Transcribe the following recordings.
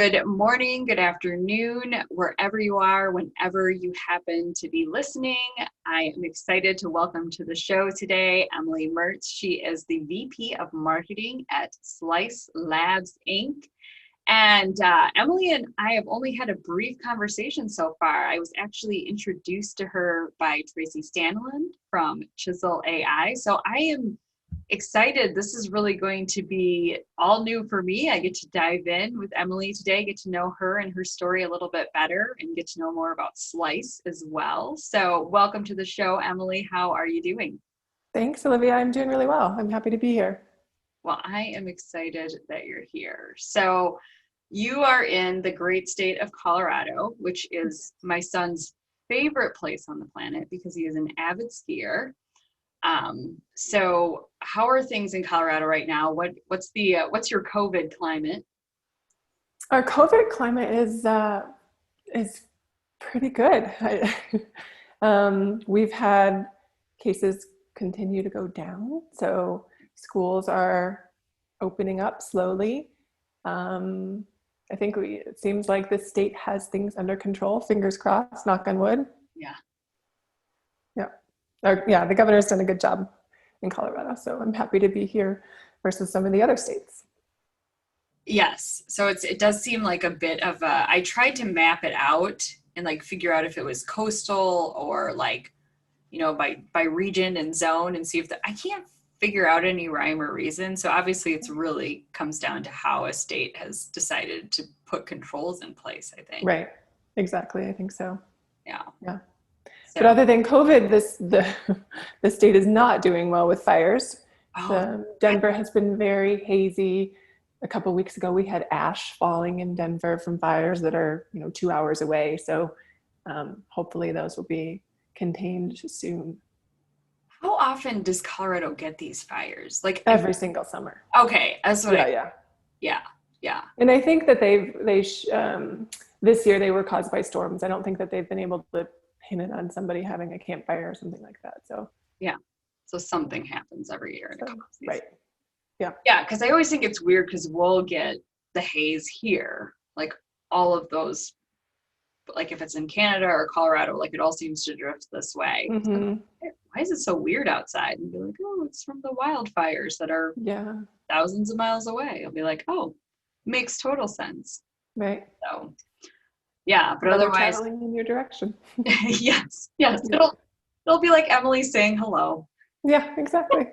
Good morning, good afternoon, wherever you are, whenever you happen to be listening. I am excited to welcome to the show today Emily Mertz. She is the VP of Marketing at Slice Labs, Inc. And Emily and I have only had a brief conversation so far. I was actually introduced to her by Tracy Stanlin from Chisel AI. So I am excited. This is really going to be all new for me. I get to dive in with Emily today, get to know her and her story a little bit better, and get to know more about Slice as well. So welcome to the show, Emily. How are you doing? Thanks, Olivia. I'm doing really well. I'm happy to be here. Well, I am excited that you're here. So you are in the great state of Colorado, which is my son's favorite place on the planet because he is an avid skier. So how are things in Colorado right now? What's your COVID climate? Our COVID climate is pretty good. We've had cases continue to go down, so schools are opening up slowly. I think it seems like the state has things under control. Fingers crossed, knock on wood. Yeah. The governor's done a good job in Colorado, so I'm happy to be here versus some of the other states. Yes, so it does seem like a bit of I tried to map it out and like figure out if it was coastal or like, by region and zone and see if I can't figure out any rhyme or reason. So obviously it's really comes down to how a state has decided to put controls in place, I think. Right, exactly, I think so. Yeah. So, but other than COVID, the state is not doing well with fires. Denver has been very hazy. A couple of weeks ago, we had ash falling in Denver from fires that are 2 hours away. So hopefully those will be contained soon. How often does Colorado get these fires? Like every single summer. Okay, that's what Yeah. And I think that this year they were caused by storms. I don't think that they've been able to pin it on somebody having a campfire or something like that. So so something happens every year in a couple of seasons. Right. Yeah, because I always think it's weird because we'll get the haze here, like all of those, like if it's in Canada or Colorado, like it all seems to drift this way. Mm-hmm. Like, why is it so weird outside? And be like, oh, it's from the wildfires that are thousands of miles away. I'll be like, oh, makes total sense. Right. So but otherwise traveling in your direction. yes. It'll be like Emily saying hello. Yeah, exactly.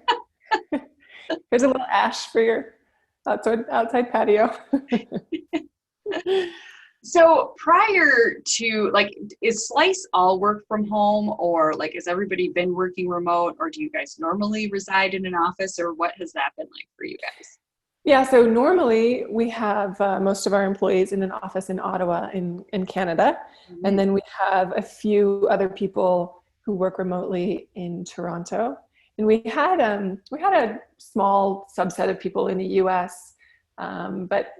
Here's a little ash for your outside patio. So prior to is Slice all work from home, or has everybody been working remote, or do you guys normally reside in an office, or what has that been like for you guys? Yeah, so normally we have most of our employees in an office in Ottawa in Canada. Mm-hmm. And then we have a few other people who work remotely in Toronto. And we had a small subset of people in the US, but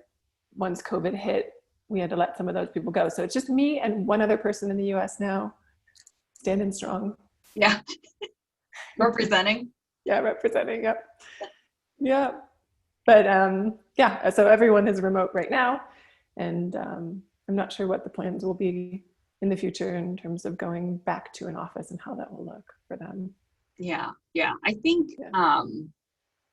once COVID hit, we had to let some of those people go. So it's just me and one other person in the US now, standing strong. Yeah. Representing. Yeah, representing, yep. Yeah. But so everyone is remote right now, and I'm not sure what the plans will be in the future in terms of going back to an office and how that will look for them. Yeah. I think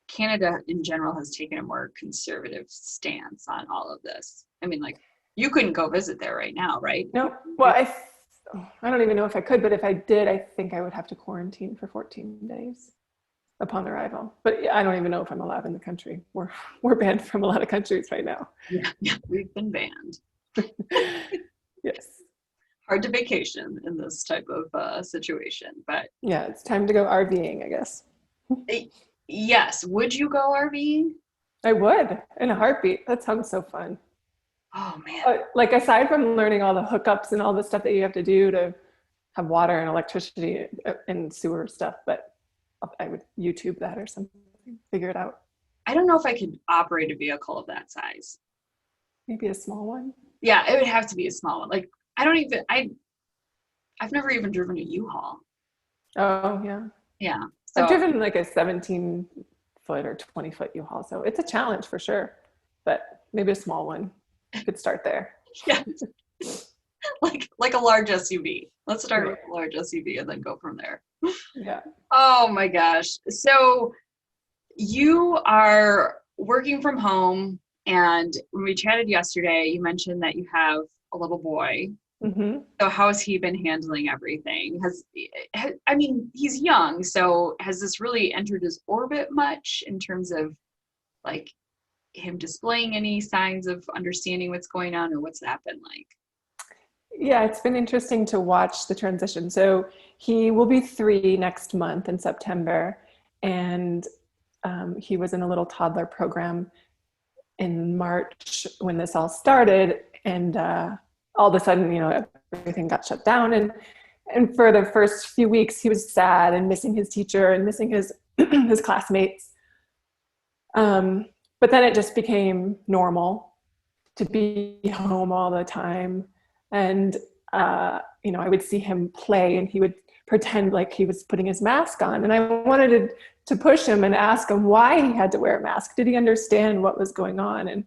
Canada in general has taken a more conservative stance on all of this. I mean, you couldn't go visit there right now, right? No. Well, I don't even know if I could, but if I did, I think I would have to quarantine for 14 days. Upon arrival. But I don't even know if I'm allowed in the country. We're banned from a lot of countries right now. Yeah, we've been banned. Yes. Hard to vacation in this type of situation, but yeah, it's time to go RVing, I guess. Yes. Would you go RVing? I would, in a heartbeat. That sounds so fun. Oh man. Aside from learning all the hookups and all the stuff that you have to do to have water and electricity and sewer stuff, but I would YouTube that or something, figure it out. I don't know if I could operate a vehicle of that size. Maybe a small one? Yeah, it would have to be a small one. I've never even driven a U-Haul. Oh, yeah. Yeah. So. I've driven a 17-foot or 20-foot U-Haul, so it's a challenge for sure, but maybe a small one. Could start there. Yeah. Like a large SUV. Let's start Right. with a large SUV and then go from there. Yeah. Oh my gosh. So you are working from home, and when we chatted yesterday, you mentioned that you have a little boy. Mm-hmm. So how has he been handling everything? I mean, he's young, so has this really entered his orbit much in terms of like him displaying any signs of understanding what's going on, or what's that been like? Yeah, it's been interesting to watch the transition. So he will be 3 next month in September, and he was in a little toddler program in March when this all started, and all of a sudden, everything got shut down, and for the first few weeks, he was sad and missing his teacher and missing his his classmates. But then it just became normal to be home all the time. And, I would see him play and he would pretend like he was putting his mask on. And I wanted to push him and ask him why he had to wear a mask. Did he understand what was going on? And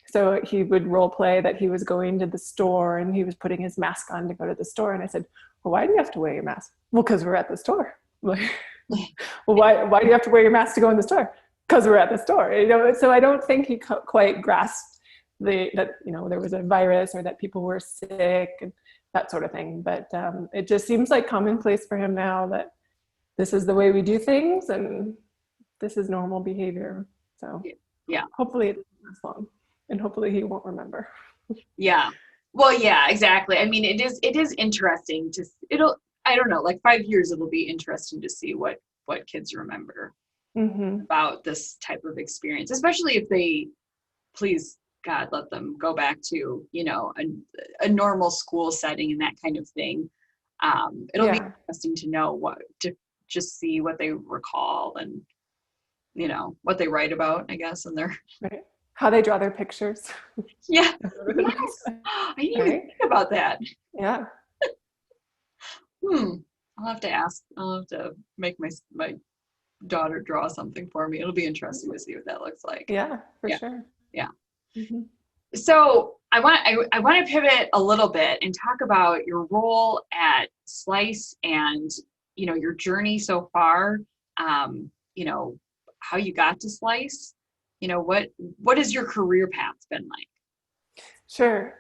so he would role play that he was going to the store and he was putting his mask on to go to the store. And I said, well, why do you have to wear your mask? Well, because we're at the store. Well, why do you have to wear your mask to go in the store? Because we're at the store. So I don't think he quite grasped that there was a virus or that people were sick and that sort of thing. But it just seems like commonplace for him now that this is the way we do things and this is normal behavior. So Yeah. Hopefully it doesn't last long, and hopefully he won't remember. Yeah. Well, yeah, exactly. I mean, it is interesting I don't know, like 5 years, it'll be interesting to see what kids remember about this type of experience, especially if they, please God, let them go back to, a normal school setting and that kind of thing. It'll be interesting to know to just see what they recall and, what they write about, I guess, in their right. How they draw their pictures. Yeah. Yes. I didn't even think about that. Yeah. I'll have to make my daughter draw something for me. It'll be interesting to see what that looks like. Yeah, for sure. Yeah. Mm-hmm. So I want to pivot a little bit and talk about your role at Slice and, your journey so far. How you got to Slice. What has your career path been like? Sure.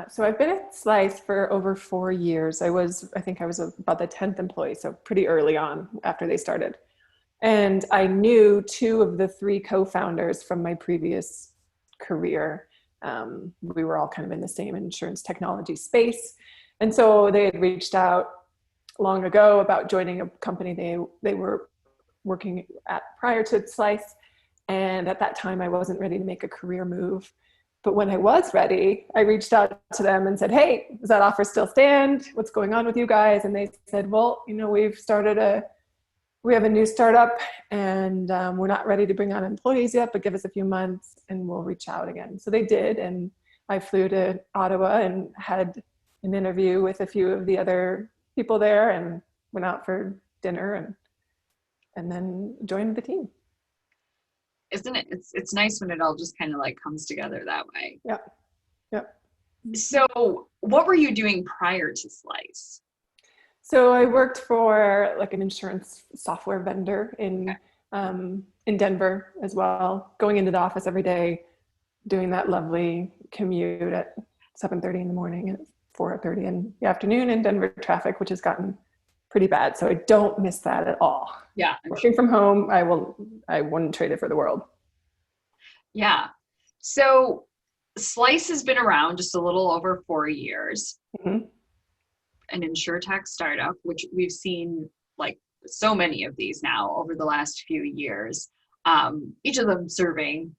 So I've been at Slice for over 4 years. I think I was about the 10th employee, so pretty early on after they started. And I knew 2 of the 3 co-founders from my previous career. We were all kind of in the same insurance technology space. And so they had reached out long ago about joining a company they were working at prior to Slice. And at that time, I wasn't ready to make a career move. But when I was ready, I reached out to them and said, hey, does that offer still stand? What's going on with you guys? And they said, well, we have a new startup and we're not ready to bring on employees yet, but give us a few months and we'll reach out again. So they did. And I flew to Ottawa and had an interview with a few of the other people there and went out for dinner and then joined the team. Isn't it? It's nice when it all just kind of like comes together that way. Yep. So what were you doing prior to Slice? So I worked for like an insurance software vendor in Denver as well, going into the office every day, doing that lovely commute at 7:30 in the morning and 4:30 in the afternoon in Denver traffic, which has gotten pretty bad. So I don't miss that at all. Yeah. Working from home, I wouldn't trade it for the world. Yeah. So Slice has been around just a little over 4 years. An insurtech startup, which we've seen like so many of these now over the last few years. Each of them serving,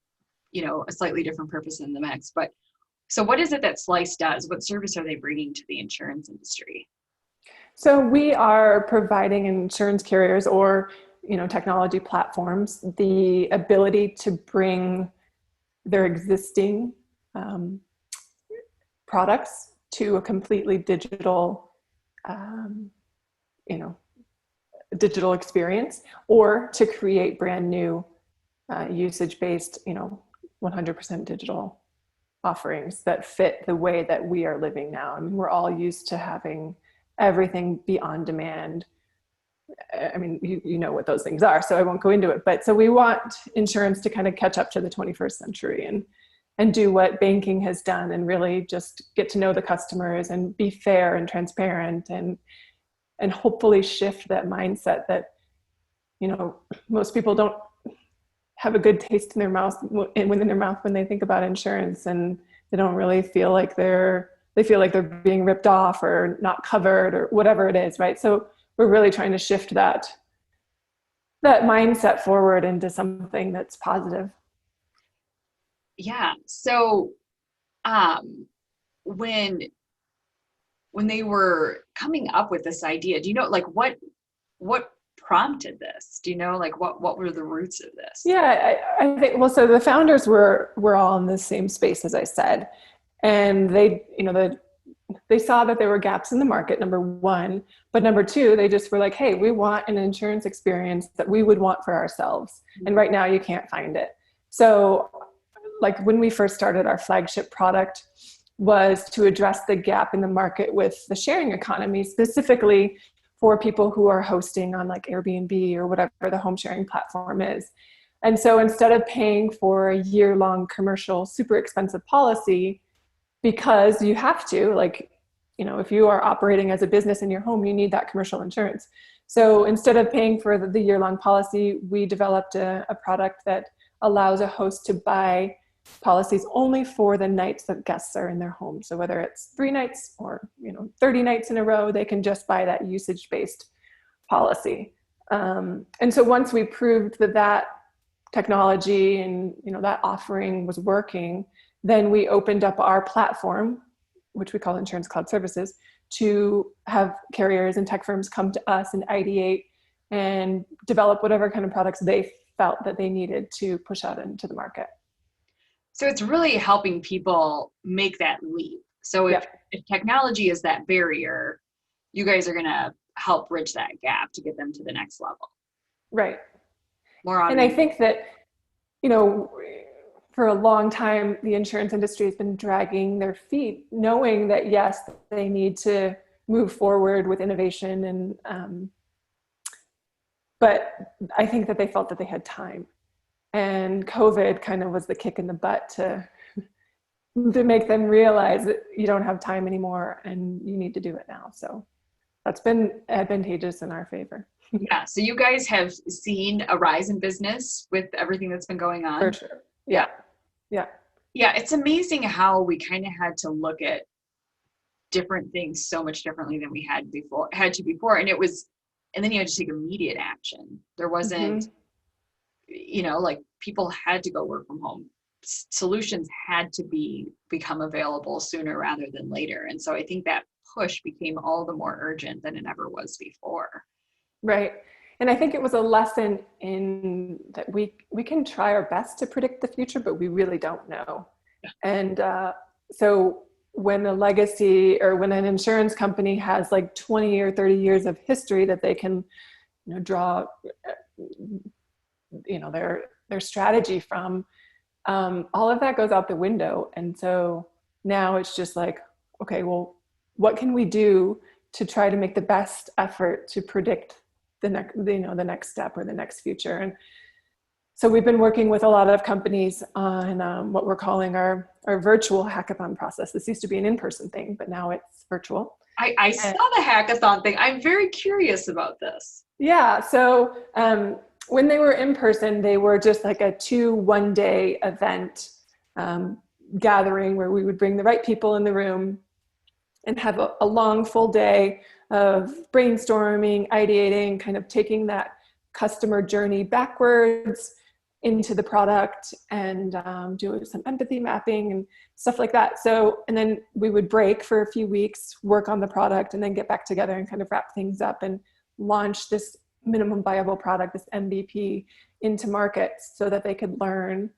a slightly different purpose in the mix. But so what is it that Slice does? What service are they bringing to the insurance industry? So we are providing insurance carriers or, technology platforms the ability to bring their existing products to a completely digital, digital experience, or to create brand new usage-based, 100% digital offerings that fit the way that we are living now. I mean, we're all used to having everything be on demand. I mean, you know what those things are, so I won't go into it. But so we want insurance to kind of catch up to the 21st century and do what banking has done and really just get to know the customers and be fair and transparent and hopefully shift that mindset that, you know, most people don't have a good taste in their mouth when they think about insurance, and they don't really feel like they feel like they're being ripped off or not covered or whatever it is, right? So we're really trying to shift that mindset forward into something that's positive. Yeah. So when they were coming up with this idea, do you know, like, what prompted this? Do you know, like, what were the roots of this? Yeah, I think, well, so the founders were all in the same space, as I said, and they, you know, they saw that there were gaps in the market, number one, but number two, they just were like, hey, we want an insurance experience that we would want for ourselves. And right now you can't find it. So like when we first started, our flagship product was to address the gap in the market with the sharing economy, specifically for people who are hosting on like Airbnb or whatever the home sharing platform is. And so instead of paying for a year-long commercial, super expensive policy, because you have to, like, you know, if you are operating as a business in your home, you need that commercial insurance. So instead of paying for the year-long policy, we developed a product that allows a host to buy policies only for the nights that guests are in their home. So whether it's 3 nights or, you know, 30 nights in a row, they can just buy that usage-based policy. And so once we proved that technology and, you know, that offering was working, then we opened up our platform, which we call Insurance Cloud Services, to have carriers and tech firms come to us and ideate and develop whatever kind of products they felt that they needed to push out into the market. So it's really helping people make that leap. So if technology is that barrier, you guys are going to help bridge that gap to get them to the next level. Right. More on. And I think that, you know, for a long time, the insurance industry has been dragging their feet, knowing that, yes, they need to move forward with innovation. And, but I think that they felt that they had time. And COVID kind of was the kick in the butt to make them realize that you don't have time anymore and you need to do it now. So that's been advantageous in our favor. Yeah. So you guys have seen a rise in business with everything that's been going on. For sure. Yeah. Yeah. Yeah. It's amazing how we kind of had to look at different things so much differently than we had before. And then you had to take immediate action. There wasn't, you know, like, people had to go work from home. Solutions had to become available sooner rather than later. And so I think that push became all the more urgent than it ever was before. Right. And I think it was a lesson in that we can try our best to predict the future, but we really don't know. Yeah. And so when a legacy or when an insurance company has like 20 or 30 years of history that they can, you know, draw, you know, their strategy from, all of that goes out the window. And so now it's just like, okay, well, what can we do to try to make the best effort to predict the next step or the next future? And so we've been working with a lot of companies on what we're calling our virtual hackathon process. This used to be an in-person thing, but now it's virtual. I saw the hackathon thing. I'm very curious about this. Yeah. So when they were in person, they were just like a 1-day event gathering where we would bring the right people in the room and have a long full day of brainstorming, ideating, kind of taking that customer journey backwards into the product and doing some empathy mapping and stuff like that. So, and then we would break for a few weeks, work on the product, and then get back together and kind of wrap things up and launch this minimum viable product, this MVP, into markets so that they could learn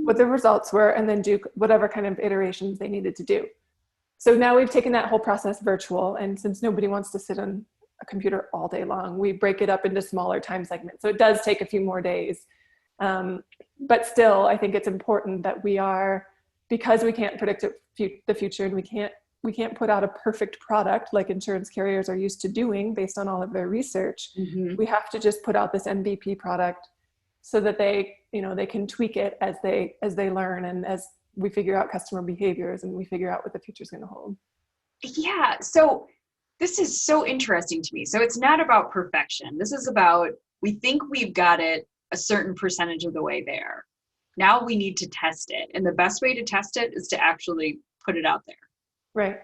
what the results were and then do whatever kind of iterations they needed to do. So now we've taken that whole process virtual, and since nobody wants to sit on a computer all day long, we break it up into smaller time segments. So it does take a few more days. But still, I think it's important that we are because we can't predict the future, and we can't put out a perfect product like insurance carriers are used to doing based on all of their research. We have to just put out this MVP product so that they can tweak it as they learn, and as we figure out customer behaviors and we figure out what the future is going to hold. Yeah. So this is so interesting to me. So it's not about perfection. This is about, we think we've got it a certain percentage of the way there. Now we need to test it. And the best way to test it is to actually put it out there. Right.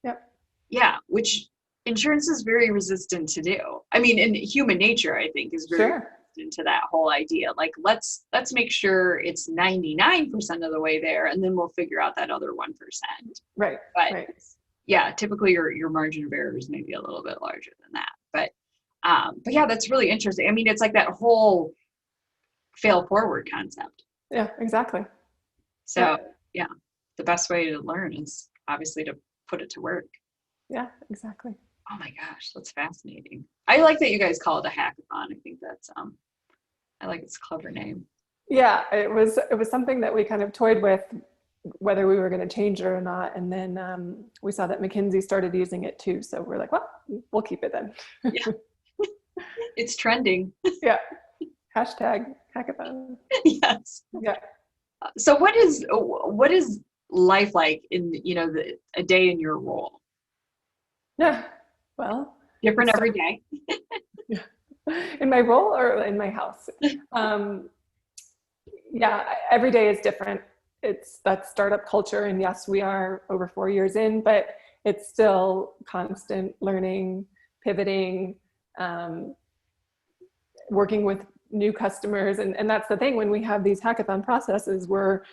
Yep. Yeah. Which insurance is very resistant to do. I mean, in human nature, I think, is very resistant to that whole idea. Like, let's make sure it's 99% of the way there, and then we'll figure out that other 1%. Right. But right. yeah, typically your margin of error is maybe a little bit larger than that. But yeah, that's really interesting. I mean, it's like that whole fail forward concept. Yeah, exactly. So yeah, the best way to learn is obviously to put it to work. Yeah, exactly. Oh my gosh, that's fascinating. I like that you guys call it a hackathon. I think that's I like its clever name. Yeah, it was something that we kind of toyed with, whether we were going to change it or not. And then we saw that McKinsey started using it too. So we're like, well, we'll keep it then. Yeah. It's trending. Yeah. Hashtag hackathon. Yes. Yeah. So what is life like in, a day in your role? Yeah. Well, different every day. Yeah. In my role or in my house? Yeah, every day is different. It's that startup culture, and yes, we are over 4 years in, but it's still constant learning, pivoting, working with new customers. And that's the thing, when we have these hackathon processes, we're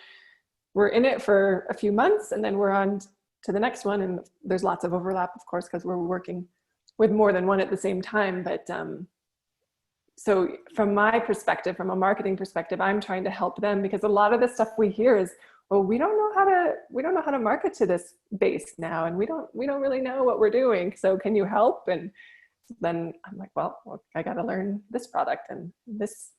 in it for a few months, and then we're on to the next one. And there's lots of overlap, of course, because we're working with more than one at the same time. But so from my perspective, from a marketing perspective, I'm trying to help them, because a lot of the stuff we hear is, well, we don't know how to market to this base now, and we don't really know what we're doing. So can you help? And then I'm like, well, I got to learn this product and this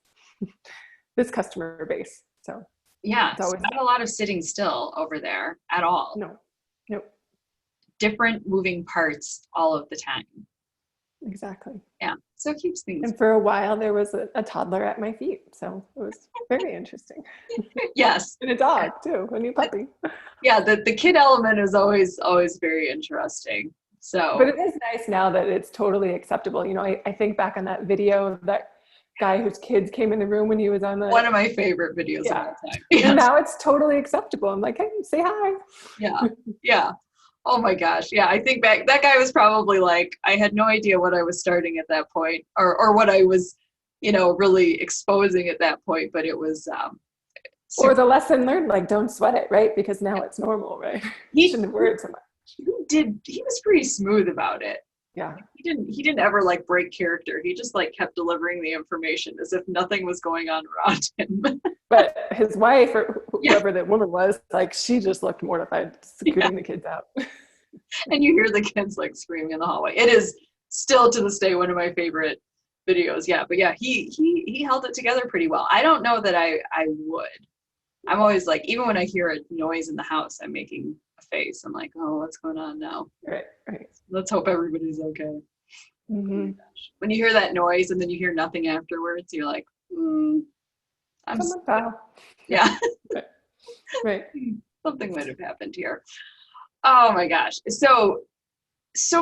customer base. So yeah, it's always not a lot of sitting still over there at all. No. Different moving parts all of the time. Exactly. Yeah. So it keeps things. And for a while there was a toddler at my feet. So it was very interesting. Yes. And a dog too, a new puppy. Yeah. The kid element is always very interesting. So, but it is nice now that it's totally acceptable. I think back on that video of that guy whose kids came in the room when he was on one of my favorite videos of all time. Yes. And now it's totally acceptable. I'm like, hey, say hi. Yeah. Yeah. Oh my gosh. Yeah. I think back, that guy was probably like, I had no idea what I was starting at that point, or what I was, really exposing at that point, but it was, or the lesson learned, like, don't sweat it, right? Because now it's normal, right? You shouldn't have worried so much. He was pretty smooth about it. Yeah. He didn't ever like break character. He just like kept delivering the information as if nothing was going on around him. But his wife, or whoever that woman was, like, she just looked mortified, scooting the kids out. And you hear the kids like screaming in the hallway. It is still to this day one of my favorite videos. Yeah. But yeah, he held it together pretty well. I don't know that I would. I'm always like, even when I hear a noise in the house, I'm making a face. I'm like, oh, what's going on now? Right. Let's hope everybody's okay. Mm-hmm. When you hear that noise and then you hear nothing afterwards, you're like, yeah. Right. Something might have happened here. Oh my gosh. So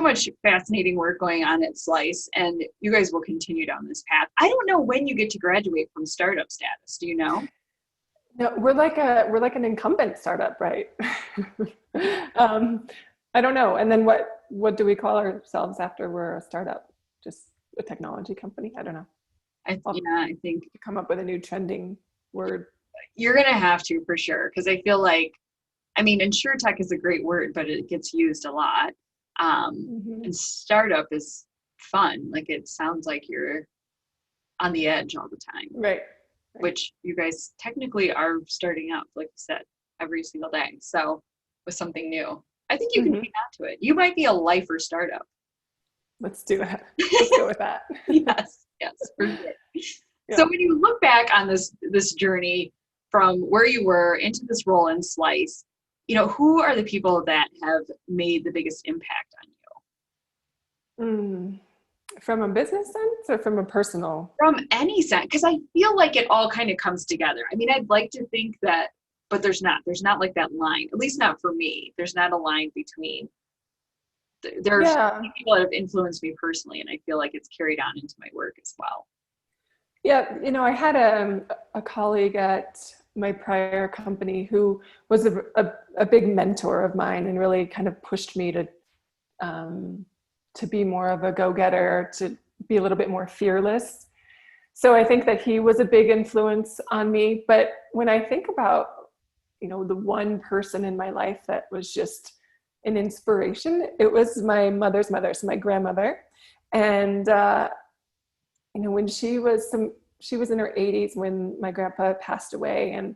much fascinating work going on at Slice, and you guys will continue down this path. I don't know when you get to graduate from startup status. Do you know? No, we're like an incumbent startup, right? I don't know. And then what do we call ourselves after we're a startup? Just a technology company? I don't know. I think come up with a new trending word. You're gonna have to, for sure, because I feel like, InsurTech is a great word, but it gets used a lot. And startup is fun. Like, it sounds like you're on the edge all the time. Right. Which you guys technically are starting up, like you said, every single day. So with something new, I think you can hang on to it. You might be a lifer startup. Let's do that. Let's go with that. Yes, for sure. Yeah. So when you look back on this journey from where you were into this role in Slice, who are the people that have made the biggest impact on you? From a business sense or from a personal? From any sense, because I feel like it all kind of comes together. I mean, I'd like to think that, but there's not like that line, at least not for me. There's not a line between, there's people that have influenced me personally, and I feel like it's carried on into my work as well. Yeah, I had a colleague at my prior company who was a big mentor of mine and really kind of pushed me to be more of a go-getter, to be a little bit more fearless. So I think that he was a big influence on me. But when I think about, the one person in my life that was just an inspiration, it was my mother's mother, so my grandmother. And, when she was in her 80s when my grandpa passed away, and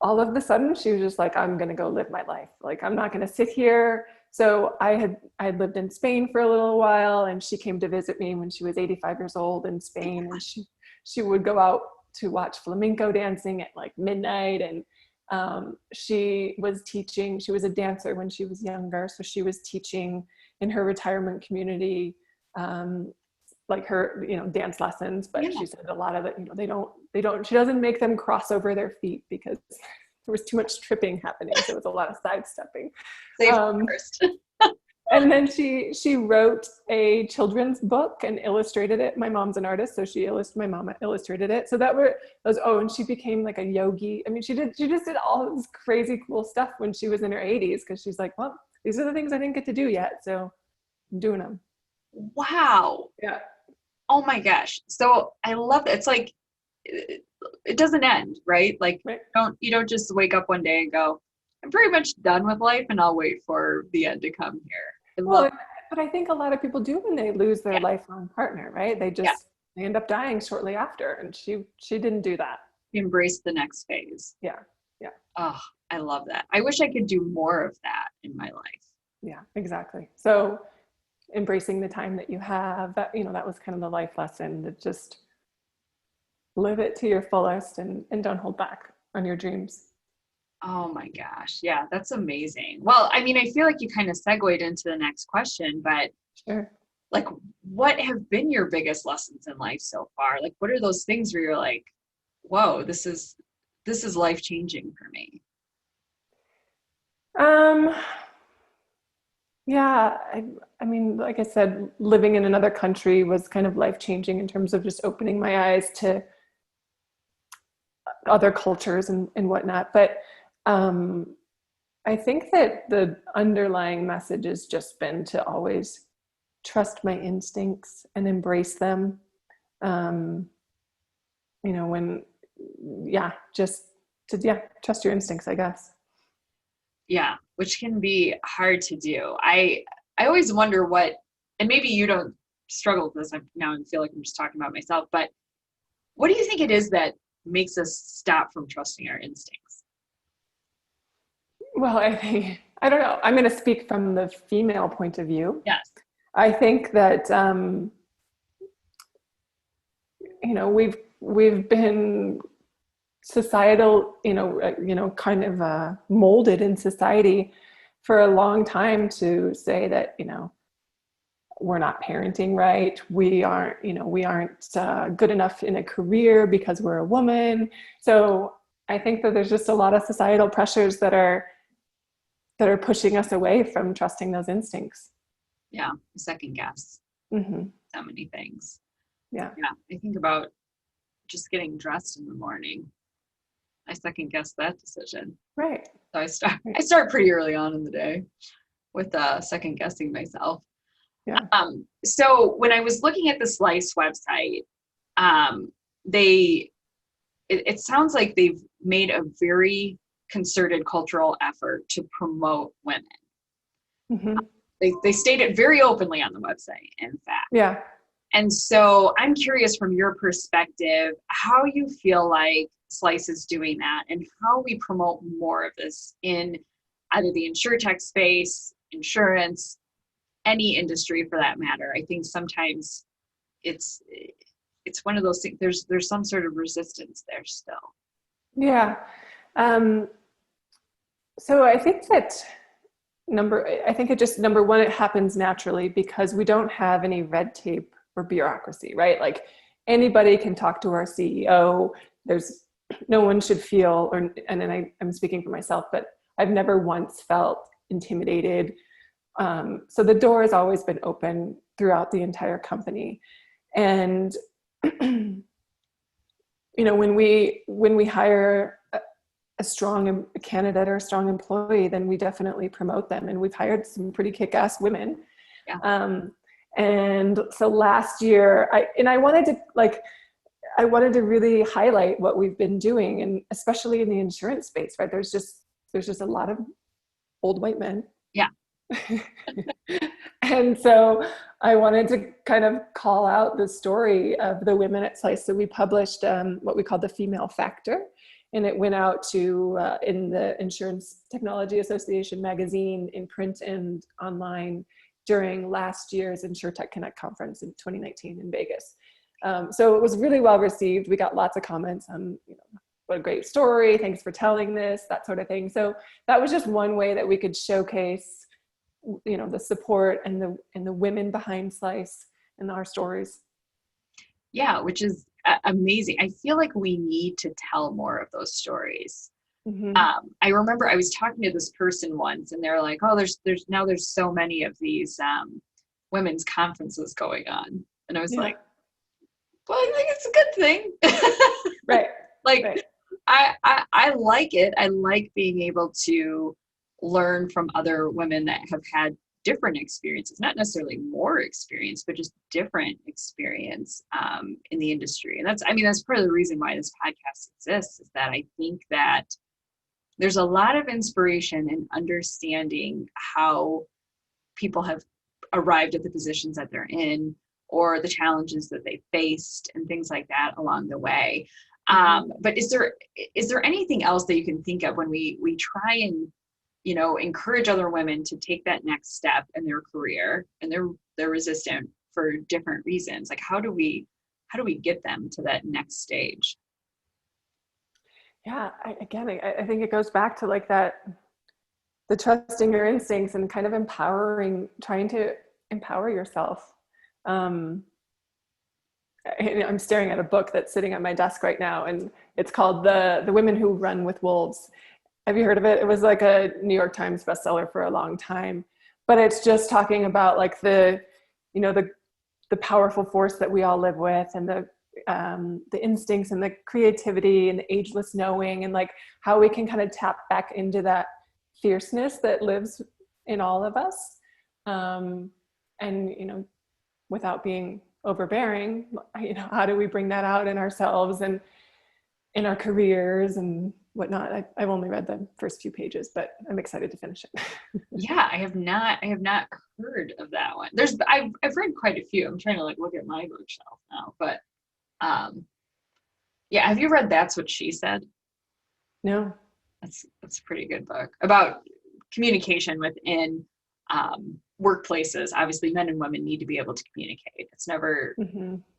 all of a sudden she was just like, I'm going to go live my life. Like, I'm not going to sit here. So I had lived in Spain for a little while, and she came to visit me when she was 85 years old in Spain. And she would go out to watch flamenco dancing at like midnight. And she was teaching, she was a dancer when she was younger. So she was teaching in her retirement community, like her, dance lessons, but she said a lot of it, she doesn't make them cross over their feet because there was too much tripping happening. So it was a lot of sidestepping. First. And then she wrote a children's book and illustrated it. My mom's an artist, so my mom illustrated it. So and she became like a yogi. I mean, she just did all this crazy cool stuff when she was in her 80s, because she's like, well, these are the things I didn't get to do yet, so I'm doing them. Wow. Yeah. Oh my gosh. So I love it. It's like, it doesn't end, right? Like, right. You don't just wake up one day and go, I'm pretty much done with life and I'll wait for the end to come here. But I think a lot of people do when they lose their lifelong partner, right? They end up dying shortly after. And she didn't do that. Embrace the next phase. Yeah. Yeah. Oh, I love that. I wish I could do more of that in my life. Yeah, exactly. So embracing the time that you have, that was kind of the life lesson, to just live it to your fullest and don't hold back on your dreams. Oh my gosh. Yeah, that's amazing. Well, I mean, I feel like you kind of segued into the next question, but sure. Like, what have been your biggest lessons in life so far? Like, what are those things where you're like, whoa, this is life-changing for me? Yeah, I mean, like I said, living in another country was kind of life-changing in terms of just opening my eyes to other cultures and whatnot. But I think that the underlying message has just been to always trust my instincts and embrace them. Trust your instincts, I guess. Yeah, which can be hard to do. I always wonder and maybe you don't struggle with this now and feel like I'm just talking about myself, but what do you think it is that makes us stop from trusting our instincts? Well, I don't know. I'm going to speak from the female point of view. Yes. I think that, we've been societal, kind of molded in society for a long time to say that, we're not parenting right. We aren't good enough in a career because we're a woman. So I think that there's just a lot of societal pressures that are pushing us away from trusting those instincts. Yeah, second guess. Mm-hmm. So many things. Yeah. I think about just getting dressed in the morning. I second guess that decision. Right. So I start pretty early on in the day with second guessing myself. Yeah. So when I was looking at the Slice website, it sounds like they've made a very concerted cultural effort to promote women. Mm-hmm. They state it very openly on the website, in fact. Yeah. And so I'm curious from your perspective, how you feel like Slice is doing that and how we promote more of this in either the insurtech space, insurance, any industry for that matter. I think sometimes it's one of those things, there's some sort of resistance there still. Yeah. Um, so I think that I think it just, number one, it happens naturally because we don't have any red tape or bureaucracy, right? Like anybody can talk to our CEO. There's no one should feel, or, and then I'm speaking for myself, but I've never once felt intimidated. So the door has always been open throughout the entire company. And, you know, when we hire a strong candidate or a strong employee, then we definitely promote them. And we've hired some pretty kick-ass women. Yeah. And so last year, I wanted to really highlight what we've been doing, and especially in the insurance space, right? There's just a lot of old white men. Yeah. And so I wanted to kind of call out the story of the women at Slice. So we published what we call the Female Factor, and it went out to in the Insurance Technology Association magazine, in print and online, during last year's InsurTech Connect conference in 2019 in Vegas. So it was really well received. We got lots of comments on, you know, what a great story, thanks for telling this, that sort of thing. So that was just one way that we could showcase, you know, the support and the women behind Slice and our stories. Yeah, which is amazing. I feel like we need to tell more of those stories. Mm-hmm. I remember I was talking to this person once, and they're like, "Oh, there's so many of these women's conferences going on," and I was like, "Well, I think it's a good thing." Right. Like, right. I like it. I like being able to learn from other women that have had different experiences, not necessarily more experience, but just different experience in the industry. And that's part of the reason why this podcast exists, is that I think that there's a lot of inspiration in understanding how people have arrived at the positions that they're in, or the challenges that they faced and things like that along the way. But is there anything else that you can think of when we try and, you know, encourage other women to take that next step in their career, and they're resistant for different reasons? Like, how do we get them to that next stage? Yeah, I think it goes back to like that, the trusting your instincts and kind of trying to empower yourself. I'm staring at a book that's sitting at my desk right now, and it's called The Women Who Run with Wolves. Have you heard of it? It was like a New York Times bestseller for a long time, but it's just talking about like the powerful force that we all live with, and the instincts and the creativity and the ageless knowing, and like how we can kind of tap back into that fierceness that lives in all of us. And, you know, without being overbearing, you know, how do we bring that out in ourselves and in our careers and whatnot? I've only read the first few pages, but I'm excited to finish it. Yeah, I have not heard of that one. I've read quite a few. I'm trying to like look at my bookshelf now, but yeah, have you read That's What She Said? No. That's a pretty good book about communication within workplaces. Obviously, men and women need to be able to communicate. It's never,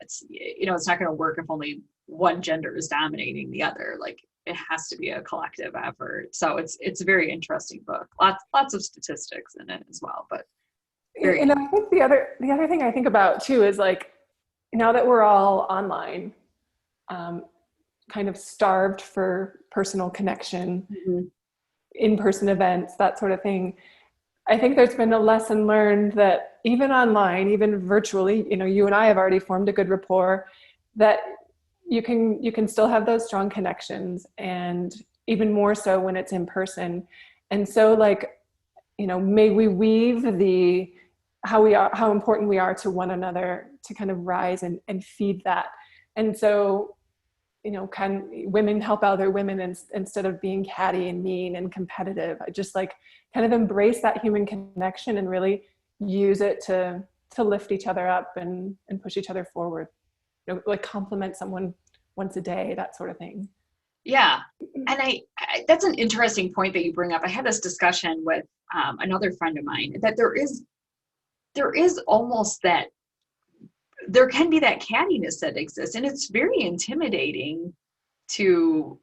it's, you know, it's not going to work if only one gender is dominating the other. Like, it has to be a collective effort. So it's a very interesting book. Lots of statistics in it as well. But and I think the other thing I think about too is like, now that we're all online, kind of starved for personal connection, in-person events, that sort of thing. I think there's been a lesson learned that even online, even virtually, you know, you and I have already formed a good rapport, that you can still have those strong connections, and even more so when it's in person. And so, like, you know, may we weave how important we are to one another to kind of rise and feed that. And so, you know, can women help other women instead of being catty and mean and competitive? I just like kind of embrace that human connection and really use it to lift each other up and push each other forward. You know, like compliment someone once a day, that sort of thing. Yeah. And I that's an interesting point that you bring up. I had this discussion with another friend of mine, that there is almost that, there can be that cattiness that exists, and it's very intimidating to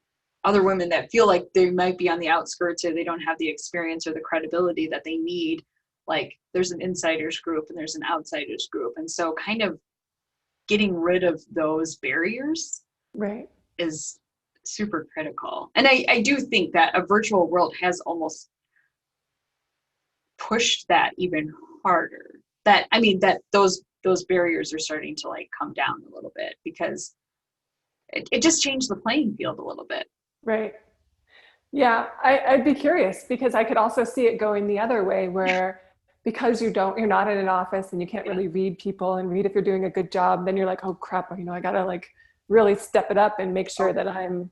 other women that feel like they might be on the outskirts or they don't have the experience or the credibility that they need. Like there's an insiders group and there's an outsiders group. And so kind of getting rid of those barriers Right. is super critical. And I do think that a virtual world has almost pushed that even harder. That, I mean, that those barriers are starting to like come down a little bit because it just changed the playing field a little bit. Right. Yeah, I'd be curious because I could also see it going the other way where because you're not in an office and you can't really read people and read if you're doing a good job, then you're like, oh crap, I gotta like really step it up and make sure that I'm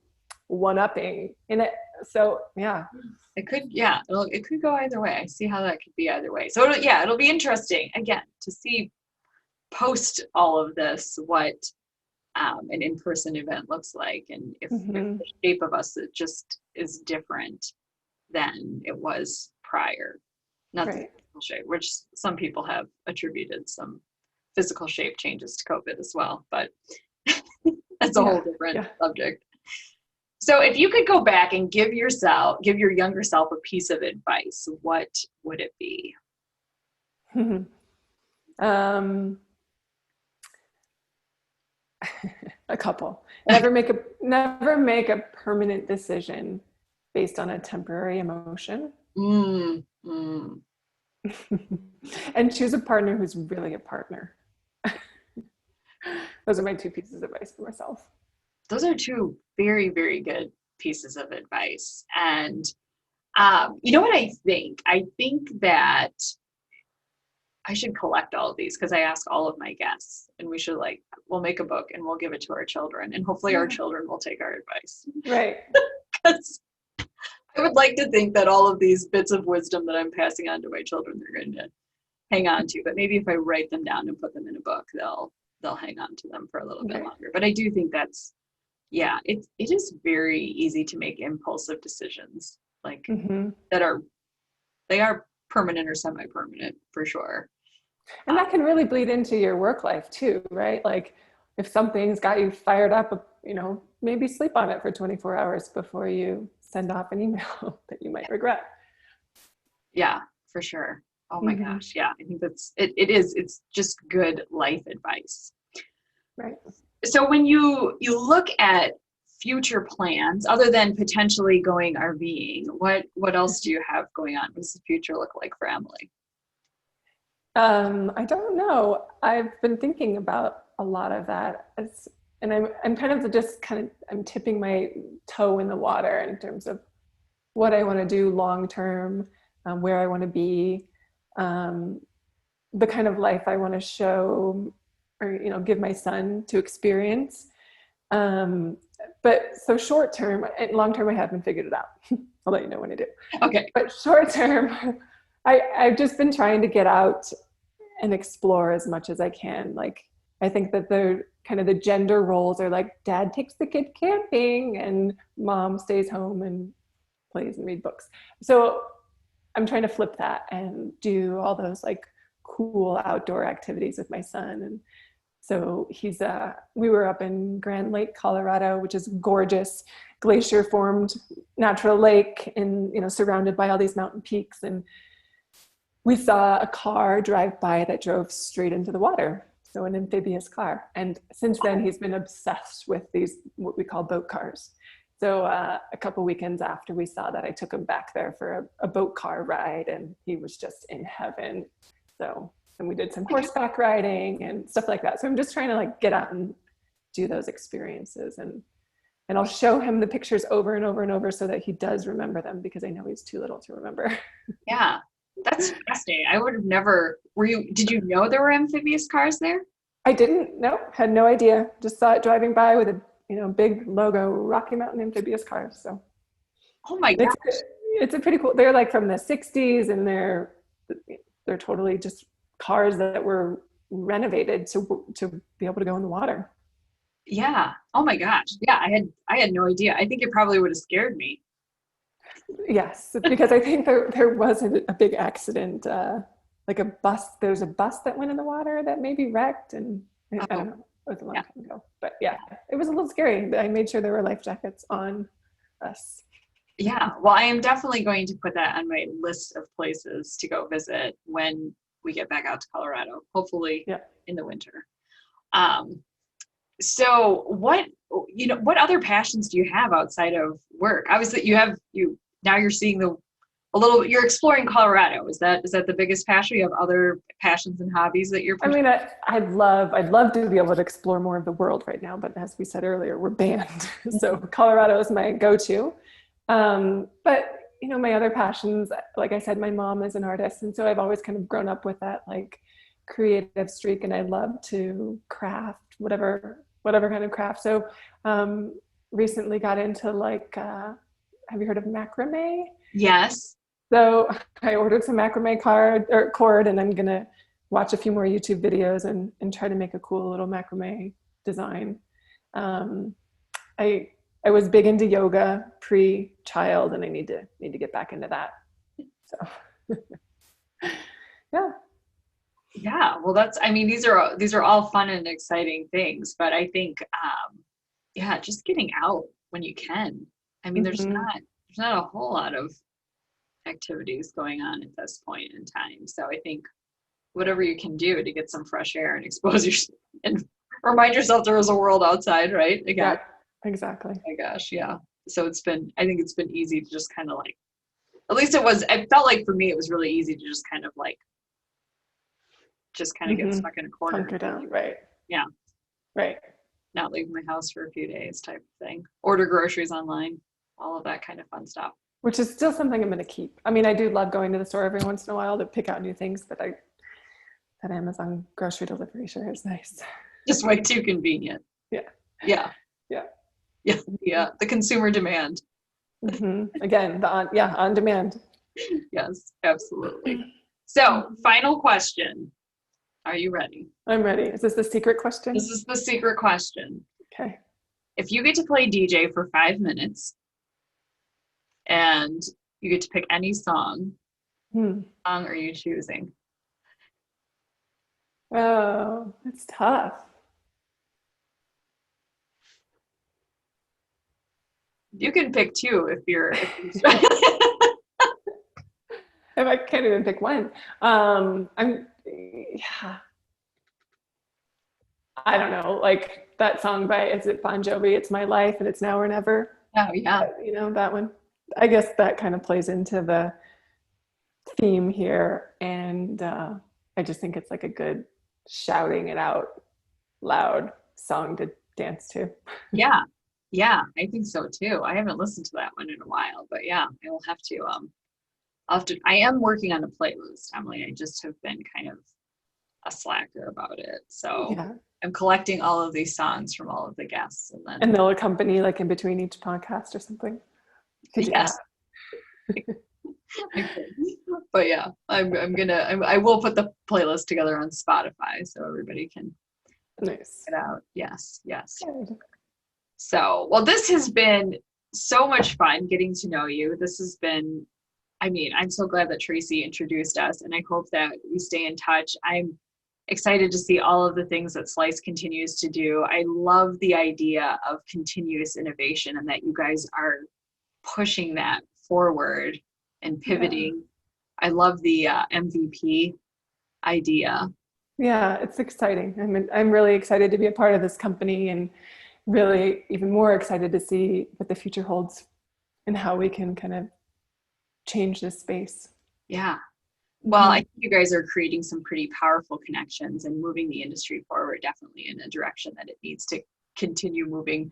one-upping in it. So yeah. It could go either way. I see how that could be either way. So it'll be interesting again to see post all of this what an in-person event looks like, and if the shape of us it just is different than it was prior. Not the physical shape, which some people have attributed some physical shape changes to COVID as well, but that's a whole different subject. So if you could go back and give your younger self a piece of advice, what would it be? A couple. Never make a permanent decision based on a temporary emotion. And choose a partner who's really a partner. Those are my two pieces of advice for myself. Those are two very, very good pieces of advice. And you know what I think? I think that I should collect all of these because I ask all of my guests, and we should we'll make a book and we'll give it to our children, and hopefully our children will take our advice. Right. Because I would like to think that all of these bits of wisdom that I'm passing on to my children, they're going to hang on to. But maybe if I write them down and put them in a book, they'll hang on to them for a little bit longer. But I do think that's, it is very easy to make impulsive decisions that are permanent or semi-permanent for sure. And that can really bleed into your work life too, right? Like if something's got you fired up, maybe sleep on it for 24 hours before you send off an email that you might regret. Yeah, for sure. Oh my gosh. Yeah. I think it's just good life advice. Right. So when you look at future plans, other than potentially going RVing, what else do you have going on? What does the future look like for Emily? I don't know. I've been thinking about a lot of that. And I'm I'm tipping my toe in the water in terms of what I want to do long term, where I want to be, the kind of life I want to show or give my son to experience. But so short term and long term, I haven't figured it out. I'll let you know when I do. Okay. But short term, I've just been trying to get out and explore as much as I can. Like, I think that the gender roles are like dad takes the kid camping and mom stays home and plays and read books. So I'm trying to flip that and do all those like cool outdoor activities with my son. And so we were up in Grand Lake, Colorado, which is gorgeous, glacier formed natural lake and, surrounded by all these mountain peaks. And we saw a car drive by that drove straight into the water. So an amphibious car. And since then he's been obsessed with these, what we call boat cars. So a couple weekends after we saw that, I took him back there for a boat car ride and he was just in heaven. So, and we did some horseback riding and stuff like that. So I'm just trying to get out and do those experiences, and I'll show him the pictures over and over and over so that he does remember them, because I know he's too little to remember. Yeah, that's fascinating. I would have never, did you know there were amphibious cars there? I didn't, no, had no idea. Just saw it driving by with a big logo, Rocky Mountain Amphibious Cars. So, oh my gosh. It's a pretty cool, they're like from the 60s and they're totally just cars that were renovated to be able to go in the water. Yeah. Oh my gosh. Yeah. I had no idea. I think it probably would have scared me. Yes, because I think there was a big accident, like a bus. There's a bus that went in the water that maybe wrecked, and I don't know. It was a long time ago, but yeah, it was a little scary. I made sure there were life jackets on us. Yeah, well, I am definitely going to put that on my list of places to go visit when we get back out to Colorado, hopefully in the winter. So what other passions do you have outside of work? Obviously now you're seeing you're exploring Colorado. Is that the biggest passion? You have other passions and hobbies that you're pursuing? I mean, I'd love to be able to explore more of the world right now, but as we said earlier, we're banned. So Colorado is my go-to. But my other passions, like I said, my mom is an artist. And so I've always kind of grown up with that like creative streak, and I love to craft whatever kind of craft. So, recently got into have you heard of macrame? Yes. So I ordered some macrame cord, and I'm going to watch a few more YouTube videos and try to make a cool little macrame design. I was big into yoga pre-child, and I need to get back into that. So yeah. Yeah, well, these are all fun and exciting things, but I think just getting out when you can. I mean, there's not a whole lot of activities going on at this point in time. So I think whatever you can do to get some fresh air and expose yourself and remind yourself there is a world outside, right? Again. Yeah, exactly. Oh my gosh, yeah. So I think it's been easy to just kind of like, at least I felt like for me, it was really easy to just kind of get stuck in a corner. Hunker down, right. Yeah. Right. Not leave my house for a few days type of thing. Order groceries online, all of that kind of fun stuff. Which is still something I'm going to keep. I mean, I do love going to the store every once in a while to pick out new things, but that Amazon grocery delivery sure is nice. Just way too convenient. Yeah. Yeah. Yeah. Yeah. Yeah. The consumer demand. Again, on demand. Yes, absolutely. So, final question. Are you ready? I'm ready. Is this the secret question? This is the secret question. Okay. If you get to play DJ for 5 minutes and you get to pick any song, what song are you choosing? Oh, it's tough. You can pick two if you're If I can't even pick one. I don't know, like that song is it Bon Jovi, It's My Life and It's Now or Never? Oh, yeah. That one. I guess that kind of plays into the theme here. And I just think it's like a good shouting it out loud song to dance to. Yeah. Yeah, I think so too. I haven't listened to that one in a while, but yeah, I will have to, I am working on a playlist, Emily. I just have been kind of a slacker about it. So I'm collecting all of these songs from all of the guests, and they'll accompany like in between each podcast or something. Yes. But yeah, I will put the playlist together on Spotify so everybody can check it out. Yes. Good. So, well, this has been so much fun getting to know you. This has been, I'm so glad that Tracy introduced us, and I hope that we stay in touch. I'm excited to see all of the things that Slice continues to do. I love the idea of continuous innovation and that you guys are pushing that forward and pivoting. Yeah. I love the MVP idea. Yeah, it's exciting. I'm really excited to be a part of this company, and really even more excited to see what the future holds and how we can kind of change this space. Yeah. Well, I think you guys are creating some pretty powerful connections and moving the industry forward, definitely in a direction that it needs to continue moving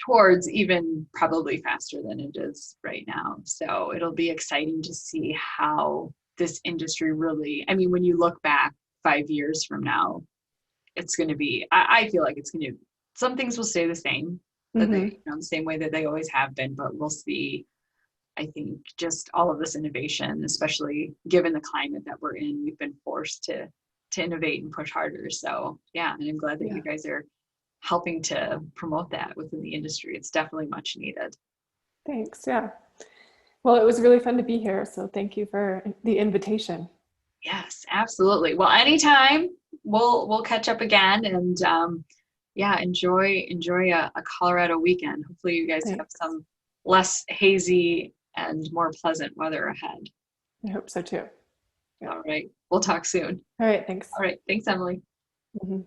towards, even probably faster than it is right now. So it'll be exciting to see how this industry really, when you look back 5 years from now, it's going to be, I feel like it's going to, some things will stay the same, that they, the same way that they always have been, but we'll see, I think, just all of this innovation, especially given the climate that we're in, we've been forced to innovate and push harder. So yeah, and I'm glad that you guys are helping to promote that within the industry. It's definitely much needed. Thanks. Yeah. Well, it was really fun to be here. So thank you for the invitation. Yes, absolutely. Well, anytime we'll catch up again, and yeah, enjoy a Colorado weekend. Hopefully you guys have Thanks. some less hazy and more pleasant weather ahead. I hope so too. Yeah. All right. We'll talk soon. All right. Thanks. All right. Thanks, Emily. Mhm.